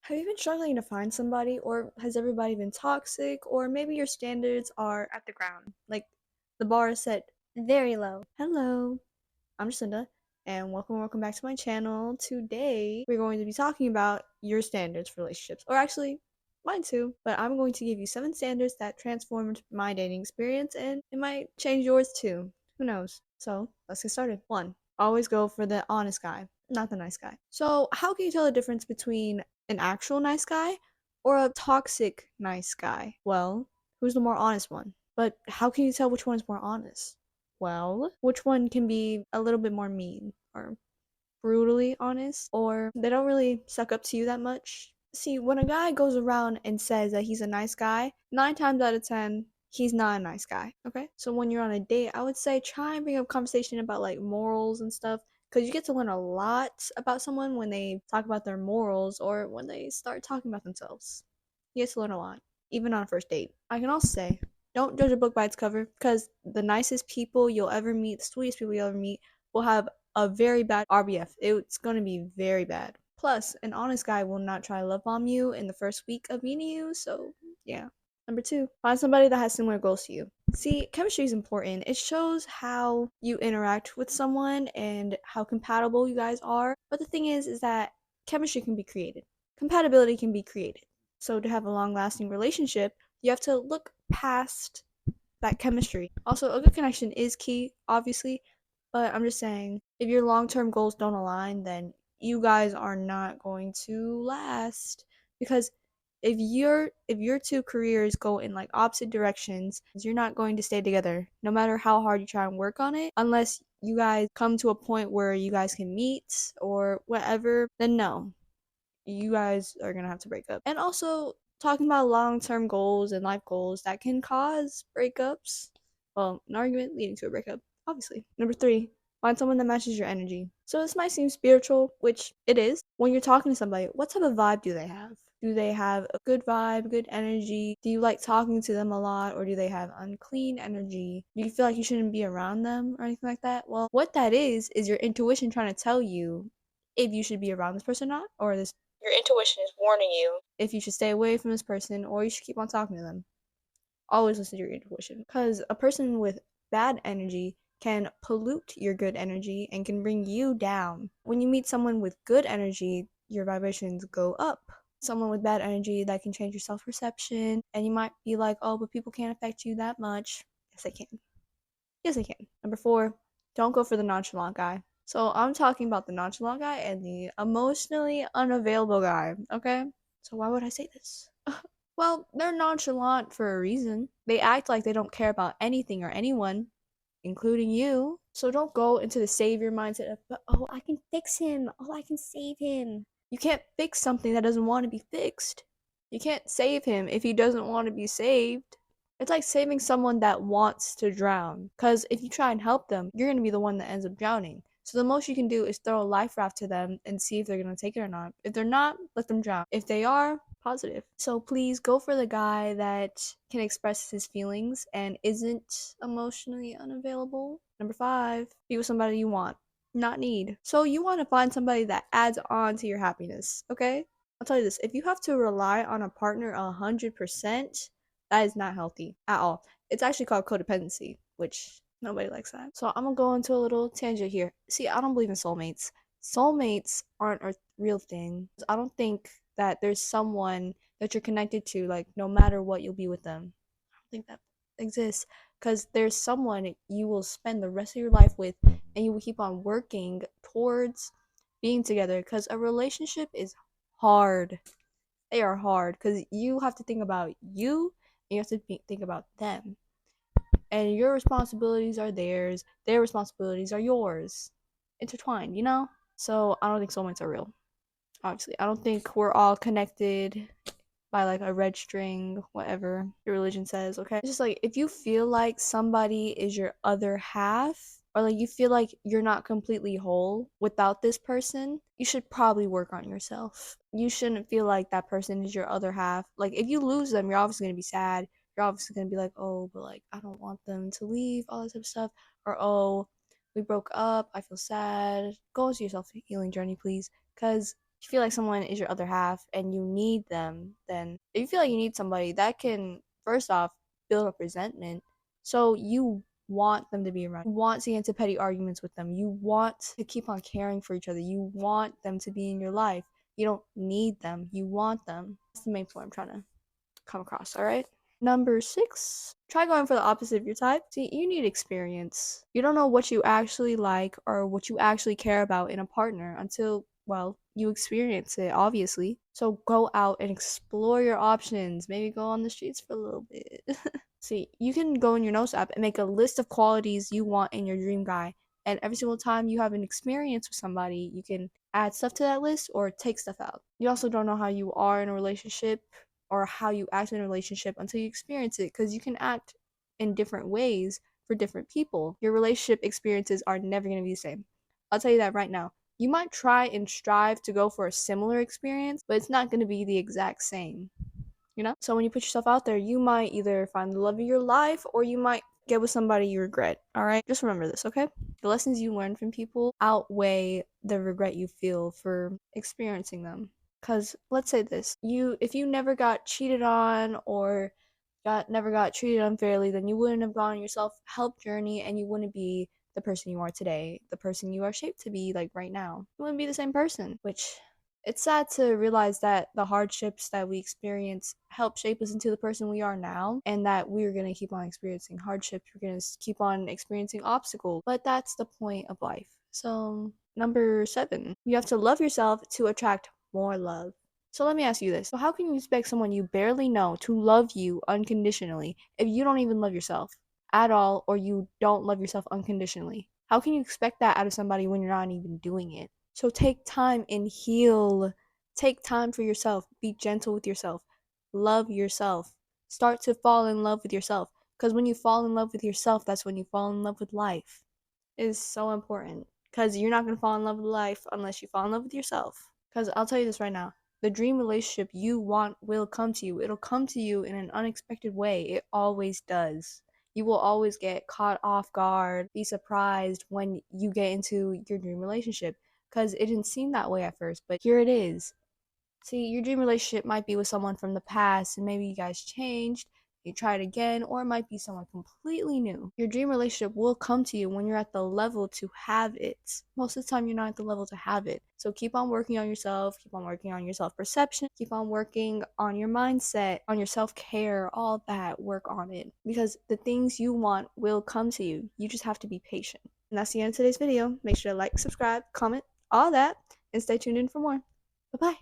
Have you been struggling to find somebody, or has everybody been toxic, or maybe your standards are at the ground? Like, the bar is set very low. Hello, I'm Jacinda, and welcome back to my channel. Today, we're going to be talking about your standards for relationships, or actually, mine too. But I'm going to give you 7 standards that transformed my dating experience, and it might change yours too. Who knows? So, let's get started. 1. Always go for the honest guy, not the nice guy. So, how can you tell the difference between an actual nice guy or a toxic nice guy? Well, who's the more honest one? But how can you tell which one is more honest? Well, which one can be a little bit more mean or brutally honest, or they don't really suck up to you that much? See, when a guy goes around and says that he's a nice guy, 9 times out of 10, he's not a nice guy, okay? So when you're on a date, I would say try and bring up conversation about like morals and stuff, because you get to learn a lot about someone when they talk about their morals or when they start talking about themselves. You get to learn a lot, even on a first date. I can also say, don't judge a book by its cover, because the nicest people you'll ever meet, the sweetest people you'll ever meet, will have a very bad RBF. It's going to be very bad. Plus, an honest guy will not try to love bomb you in the first week of meeting you, so yeah. Number 2, find somebody that has similar goals to you. See, chemistry is important. It shows how you interact with someone and how compatible you guys are. But the thing is that chemistry can be created. Compatibility can be created. So to have a long-lasting relationship, you have to look past that chemistry. Also, a good connection is key, obviously, but I'm just saying, if your long-term goals don't align, then you guys are not going to last. Because if your two careers go in like opposite directions, you're not going to stay together, no matter how hard you try and work on it, unless you guys come to a point where you guys can meet or whatever, then no, you guys are gonna have to break up. And also, talking about long-term goals and life goals that can cause breakups. Well, an argument leading to a breakup, obviously. Number 3, find someone that matches your energy. So this might seem spiritual, which it is. When you're talking to somebody, what type of vibe do they have? Do they have a good vibe, good energy? Do you like talking to them a lot, or do they have unclean energy? Do you feel like you shouldn't be around them or anything like that? Well, what that is your intuition trying to tell you if you should be around this person or not, or this your intuition is warning you if you should stay away from this person or you should keep on talking to them. Always listen to your intuition, because a person with bad energy can pollute your good energy and can bring you down. When you meet someone with good energy, your vibrations go up. Someone with bad energy, that can change your self-perception, and you might be like, oh, but people can't affect you that much. Yes, they can. Yes, they can. Number 4, don't go for the nonchalant guy. So I'm talking about the nonchalant guy and the emotionally unavailable guy, okay? So why would I say this? Well, they're nonchalant for a reason. They act like they don't care about anything or anyone, including you. So don't go into the savior mindset of, oh, I can fix him. Oh, I can save him. You can't fix something that doesn't want to be fixed. You can't save him if he doesn't want to be saved. It's like saving someone that wants to drown. Because if you try and help them, you're going to be the one that ends up drowning. So the most you can do is throw a life raft to them and see if they're going to take it or not. If they're not, let them drown. If they are, positive. So please go for the guy that can express his feelings and isn't emotionally unavailable. Number 5, be with somebody you want, not need. So you want to find somebody that adds on to your happiness, okay? I'll tell you this, if you have to rely on a partner 100%, that is not healthy at all. It's actually called codependency, which nobody likes that. So I'm gonna go into a little tangent here. See, I don't believe in soulmates. Soulmates aren't a real thing. I don't think that there's someone that you're connected to, like, no matter what, you'll be with them. I don't think that exists, because there's someone you will spend the rest of your life with, and you will keep on working towards being together, because a relationship is hard. They are hard, because you have to think about you and you have to think about them, and your responsibilities are theirs, their responsibilities are yours, intertwined, you know. So I don't think soulmates are real. Obviously, I don't think we're all connected by like a red string, whatever your religion says, okay? It's just like, if you feel like somebody is your other half, or like you feel like you're not completely whole without this person, you should probably work on yourself. You shouldn't feel like that person is your other half. Like, if you lose them, you're obviously gonna be sad. You're obviously gonna be like, oh, but like, I don't want them to leave, all that type of stuff. Or, oh, we broke up, I feel sad. Go into your self healing journey, please, because If you feel like someone is your other half and you need them, then if you feel like you need somebody, that can first off build up resentment. So you want them to be around. You want to get into petty arguments with them. You want to keep on caring for each other. You want them to be in your life. You don't need them. You want them. That's the main point I'm trying to come across, all right? Number 6, try going for the opposite of your type. See, you need experience. You don't know what you actually like or what you actually care about in a partner until, well, you experience it, obviously. So go out and explore your options. Maybe go on the streets for a little bit. See, you can go in your notes app and make a list of qualities you want in your dream guy. And every single time you have an experience with somebody, you can add stuff to that list or take stuff out. You also don't know how you are in a relationship or how you act in a relationship until you experience it, because you can act in different ways for different people. Your relationship experiences are never going to be the same. I'll tell you that right now. You might try and strive to go for a similar experience, but it's not going to be the exact same. So when you put yourself out there, you might either find the love of your life or you might get with somebody you regret. All right, just remember this, okay? The lessons you learn from people outweigh the regret you feel for experiencing them. Because let's say this, if you never got cheated on or never got treated unfairly, then you wouldn't have gone on your self-help journey and you wouldn't be the person you are today, the person you are shaped to be, like right now. You wouldn't be the same person, which it's sad to realize that the hardships that we experience help shape us into the person we are now, and that we're going to keep on experiencing hardships, we're going to keep on experiencing obstacles, but that's the point of life. So, number 7, you have to love yourself to attract more love. So let me ask you this. So how can you expect someone you barely know to love you unconditionally if you don't even love yourself at all, or you don't love yourself unconditionally? How can you expect that out of somebody when you're not even doing it? So take time and heal. Take time for yourself. Be gentle with yourself. Love yourself. Start to fall in love with yourself. Because when you fall in love with yourself, that's when you fall in love with life. It is so important. Because you're not going to fall in love with life unless you fall in love with yourself. Because I'll tell you this right now. The dream relationship you want will come to you. It'll come to you in an unexpected way. It always does. You will always get caught off guard, be surprised when you get into your dream relationship, because it didn't seem that way at first, but here it is. See, your dream relationship might be with someone from the past, and maybe you guys changed, you tried again, or it might be someone completely new. Your dream relationship will come to you when you're at the level to have it. Most of the time, you're not at the level to have it. So keep on working on yourself, keep on working on your self perception, keep on working on your mindset, on your self care, all that. Work on it. Because the things you want will come to you. You just have to be patient. And that's the end of today's video. Make sure to like, subscribe, comment, all that, and stay tuned in for more. Bye bye.